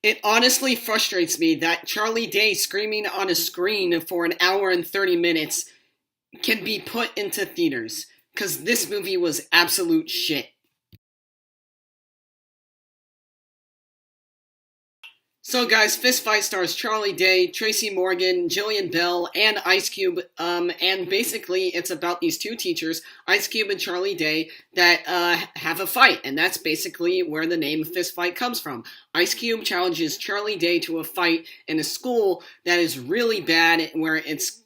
It honestly frustrates me that Charlie Day screaming on a screen for an hour and 30 minutes can be put into theaters, because this movie was absolute shit. So, guys, Fist Fight stars Charlie Day, Tracy Morgan, Jillian Bell, and Ice Cube. And basically, it's about these two teachers, Ice Cube and Charlie Day, that have a fight, and that's basically where the name Fist Fight comes from. Ice Cube challenges Charlie Day to a fight in a school that is really bad, where it's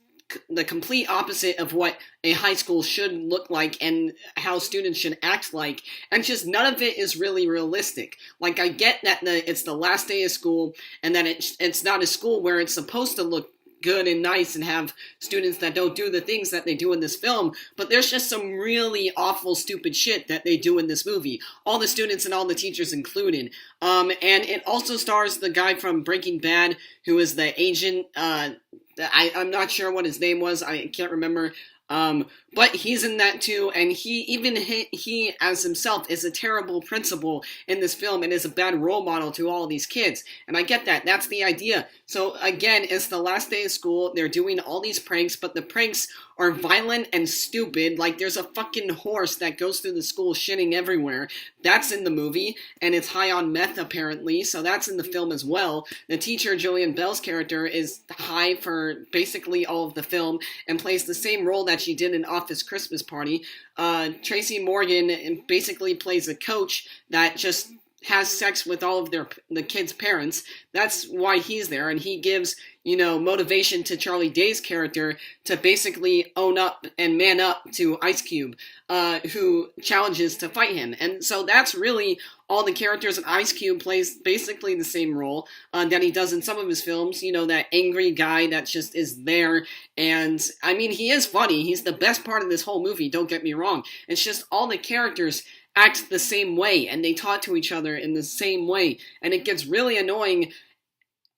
the complete opposite of what a high school should look like and how students should act like, and just none of it is really realistic. Like, I get that it's the last day of school and that it's not a school where it's supposed to look good and nice and have students that don't do the things that they do in this film, but there's just some really awful stupid shit that they do in this movie, all the students and all the teachers included. And it also stars the guy from Breaking Bad who is the agent. I'm not sure what his name was. I can't remember. But he's in that too, and he as himself is a terrible principal in this film and is a bad role model to all of these kids. And I get that. That's the idea. So again, it's the last day of school. They're doing all these pranks, but the pranks are violent and stupid. Like, there's a fucking horse that goes through the school shitting everywhere. That's in the movie, and it's high on meth apparently, so that's in the film as well. The teacher, Jillian Bell's character, is high for basically all of the film and plays the same role that she did in Office Christmas Party. Tracy Morgan basically plays a coach that just has sex with all of the kids' parents. That's why he's there, and he gives, motivation to Charlie Day's character to basically own up and man up to Ice Cube, who challenges to fight him. And so that's really all the characters, and Ice Cube plays basically the same role that he does in some of his films, that angry guy that just is there. And, I mean, he is funny. He's the best part of this whole movie, don't get me wrong. It's just all the characters act the same way, and they talk to each other in the same way, and it gets really annoying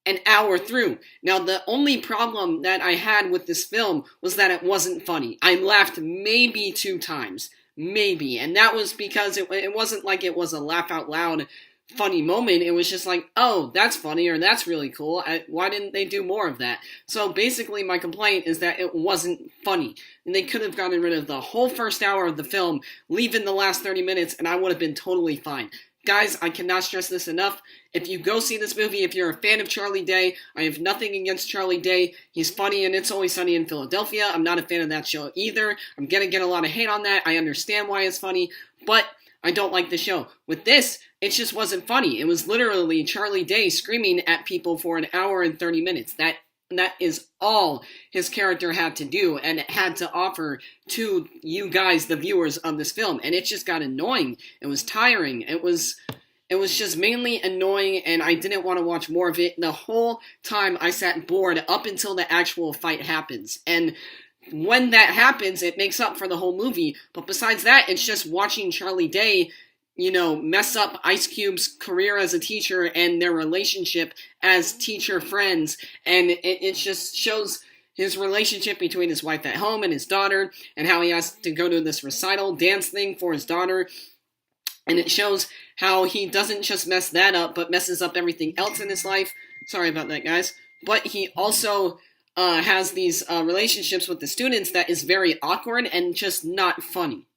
an hour through. Now, the only problem that I had with this film was that it wasn't funny. I laughed maybe 2 times. Maybe. And that was because it wasn't like it was a laugh out loud funny moment. It was just like, oh, that's funny, or that's really cool. Why didn't they do more of that? So basically my complaint is that it wasn't funny. And they could have gotten rid of the whole first hour of the film, leaving the last 30 minutes, and I would have been totally fine. Guys, I cannot stress this enough. If you go see this movie, if you're a fan of Charlie Day, I have nothing against Charlie Day. He's funny and It's Always Sunny in Philadelphia. I'm not a fan of that show either. I'm gonna get a lot of hate on that. I understand why it's funny, but I don't like the show. With this, it just wasn't funny. It was literally Charlie Day screaming at people for an hour and 30 minutes. That is all his character had to do and had to offer to you guys, the viewers of this film. And it just got annoying. It was tiring. It was just mainly annoying, and I didn't want to watch more of it. The whole time I sat bored up until the actual fight happens. And when that happens, it makes up for the whole movie. But besides that, it's just watching Charlie Day, mess up Ice Cube's career as a teacher and their relationship as teacher friends. And it just shows his relationship between his wife at home and his daughter, and how he has to go to this recital dance thing for his daughter. And it shows how he doesn't just mess that up, but messes up everything else in his life. Sorry about that, guys. But he also has these relationships with the students that is very awkward and just not funny.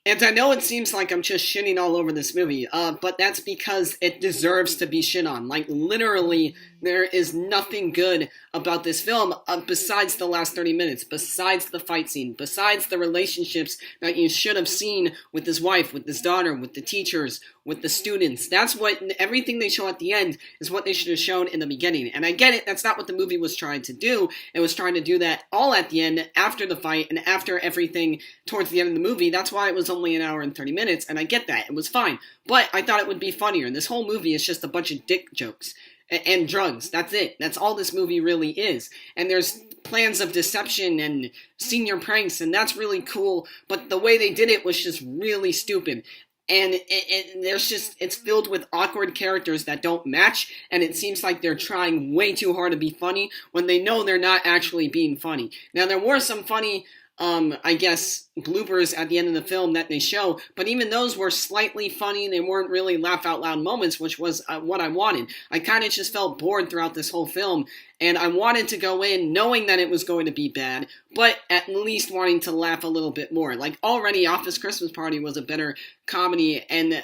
And I know it seems like I'm just shitting all over this movie, but that's because it deserves to be shit on. Like, literally, there is nothing good about this film besides the last 30 minutes, besides the fight scene, besides the relationships that you should have seen with his wife, with his daughter, with the teachers, with the students. That's what, everything they show at the end is what they should have shown in the beginning. And I get it, that's not what the movie was trying to do. It was trying to do that all at the end, after the fight, and after everything towards the end of the movie. That's why it was only an hour and 30 minutes, and I get that. It was fine. But I thought it would be funnier. This whole movie is just a bunch of dick jokes and drugs. That's it. That's all this movie really is. And there's plans of deception and senior pranks, and that's really cool, but the way they did it was just really stupid. And it's filled with awkward characters that don't match, and it seems like they're trying way too hard to be funny when they know they're not actually being funny. Now, there were some funny, I guess, bloopers at the end of the film that they show, but even those were slightly funny. They weren't really laugh out loud moments, which was what I wanted. I kind of just felt bored throughout this whole film, and I wanted to go in knowing that it was going to be bad, but at least wanting to laugh a little bit more. Like, already Office Christmas Party was a better comedy and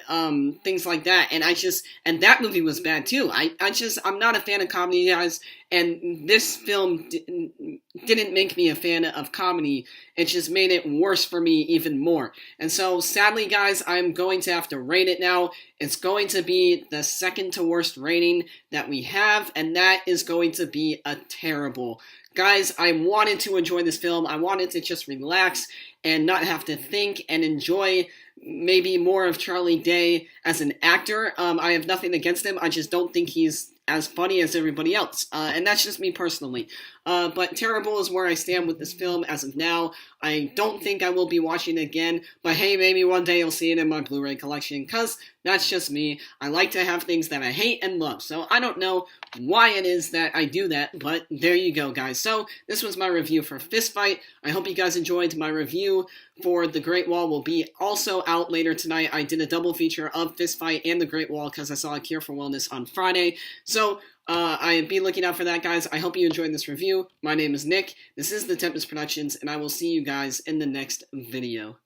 things like that, and that movie was bad too. I'm not a fan of comedy, guys, and this film didn't make me a fan of comedy. It just made it worse for me even more. And so, sadly, guys, I'm going to have to rate it now. It's going to be the second to worst rating that we have, and that is going to be a terrible. Guys, I wanted to enjoy this film. I wanted to just relax and not have to think and enjoy maybe more of Charlie Day as an actor. I have nothing against him. I just don't think he's as funny as everybody else. And that's just me personally. But terrible is where I stand with this film as of now. I don't think I will be watching it again, but hey, maybe one day you'll see it in my Blu-ray collection, because that's just me. I like to have things that I hate and love, so I don't know why it is that I do that, but there you go, guys. So, this was my review for Fist Fight. I hope you guys enjoyed. My review for The Great Wall will be also out later tonight. I did a double feature of Fist Fight and The Great Wall because I saw A Cure for Wellness on Friday, so I'd be looking out for that, guys. I hope you enjoyed this review. My name is Nick. This is The Tempest Productions, and I will see you guys in the next video.